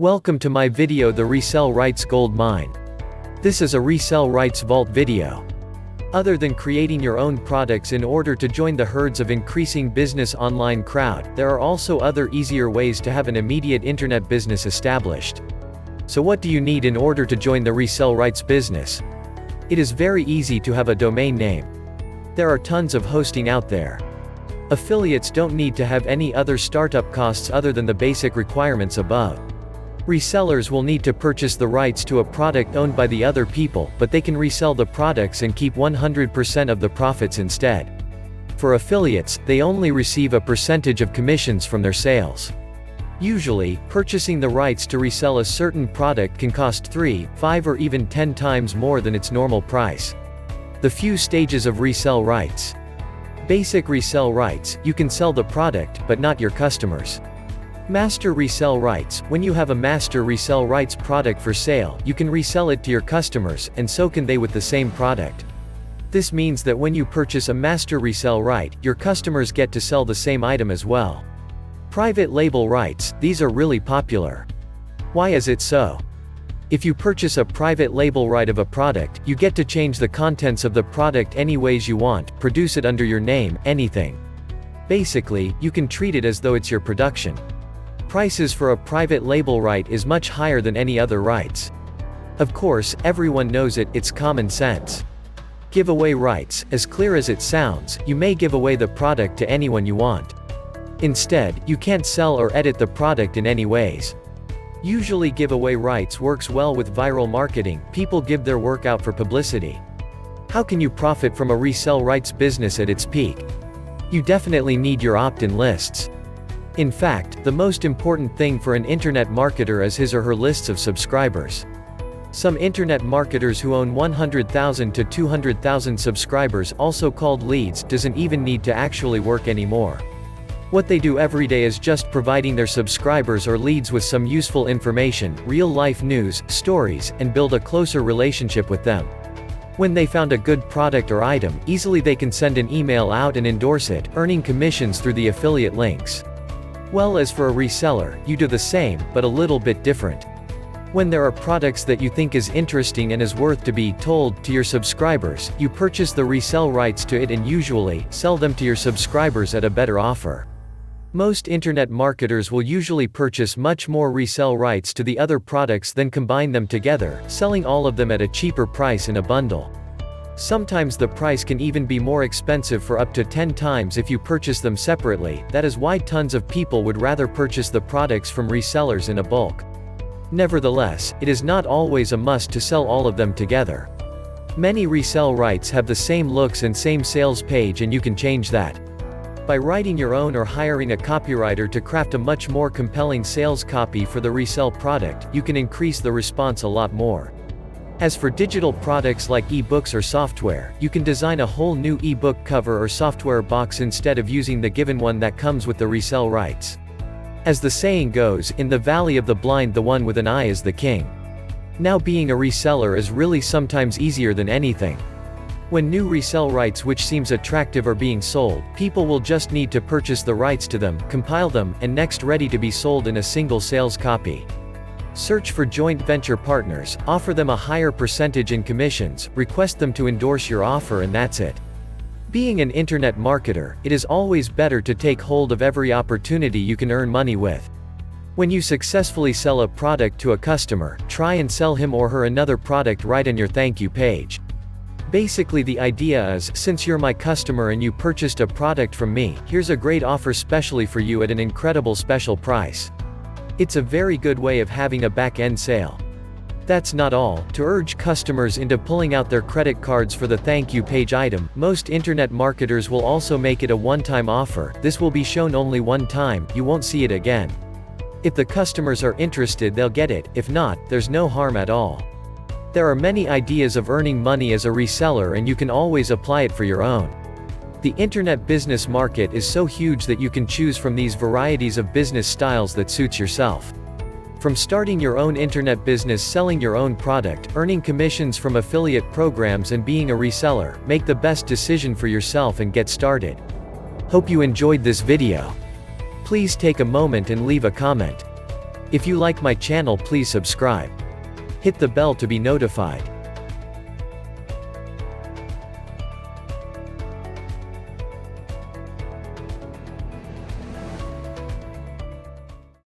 Welcome to my video, the Resell Rights Gold Mine. This is a Resell Rights Vault video. Other than creating your own products in order to join the herds of increasing business online crowd, there are also other easier ways to have an immediate internet business established. So what do you need in order to join the Resell Rights business? It is very easy to have a domain name. There are tons of hosting out there. Affiliates don't need to have any other startup costs other than the basic requirements above. Resellers will need to purchase the rights to a product owned by the other people, but they can resell the products and keep 100% of the profits instead. For affiliates, they only receive a percentage of commissions from their sales. Usually, purchasing the rights to resell a certain product can cost 3, 5 or even 10 times more than its normal price. The few stages of resell rights. Basic resell rights, you can sell the product, but not your customers. Master resell rights, when you have a master resell rights product for sale, you can resell it to your customers, and so can they with the same product. This means that when you purchase a master resell right, your customers get to sell the same item as well. Private label rights, these are really popular. Why is it so? If you purchase a private label right of a product, you get to change the contents of the product any ways you want, produce it under your name, anything. Basically, you can treat it as though it's your production. Prices for a private label right is much higher than any other rights. Of course, everyone knows it, it's common sense. Giveaway rights, as clear as it sounds, you may give away the product to anyone you want. Instead, you can't sell or edit the product in any ways. Usually giveaway rights works well with viral marketing, people give their work out for publicity. How can you profit from a resell rights business at its peak? You definitely need your opt-in lists. In fact, the most important thing for an internet marketer is his or her lists of subscribers. Some internet marketers who own 100,000 to 200,000 subscribers, also called leads, doesn't even need to actually work anymore. What they do every day is just providing their subscribers or leads with some useful information, real-life news, stories, and build a closer relationship with them. When they found a good product or item, easily they can send an email out and endorse it, earning commissions through the affiliate links. Well, as for a reseller, you do the same, but a little bit different. When there are products that you think is interesting and is worth to be told to your subscribers, you purchase the resell rights to it and usually sell them to your subscribers at a better offer. Most internet marketers will usually purchase much more resell rights to the other products than combine them together, selling all of them at a cheaper price in a bundle. Sometimes the price can even be more expensive for up to 10 times if you purchase them separately. That is why tons of people would rather purchase the products from resellers in a bulk. Nevertheless, it is not always a must to sell all of them together. Many resell rights have the same looks and same sales page, and you can change that. By writing your own or hiring a copywriter to craft a much more compelling sales copy for the resell product, you can increase the response a lot more. As for digital products like ebooks or software, you can design a whole new ebook cover or software box instead of using the given one that comes with the resell rights. As the saying goes, in the valley of the blind the one with an eye is the king. Now being a reseller is really sometimes easier than anything. When new resell rights which seems attractive are being sold, people will just need to purchase the rights to them, compile them, and next ready to be sold in a single sales copy. Search for joint venture partners, offer them a higher percentage in commissions, request them to endorse your offer, and that's it. Being an internet marketer, it is always better to take hold of every opportunity you can earn money with. When you successfully sell a product to a customer, try and sell him or her another product right on your thank you page. Basically the idea is, since you're my customer and you purchased a product from me, here's a great offer specially for you at an incredible special price. It's a very good way of having a back-end sale. That's not all. To urge customers into pulling out their credit cards for the thank you page item, most internet marketers will also make it a one-time offer. This will be shown only one time, you won't see it again. If the customers are interested, they'll get it; if not, there's no harm at all. There are many ideas of earning money as a reseller, and you can always apply it for your own. The internet business market is so huge that you can choose from these varieties of business styles that suits yourself. From starting your own internet business, selling your own product, earning commissions from affiliate programs, and being a reseller, make the best decision for yourself and get started. Hope you enjoyed this video. Please take a moment and leave a comment. If you like my channel, please subscribe. Hit the bell to be notified.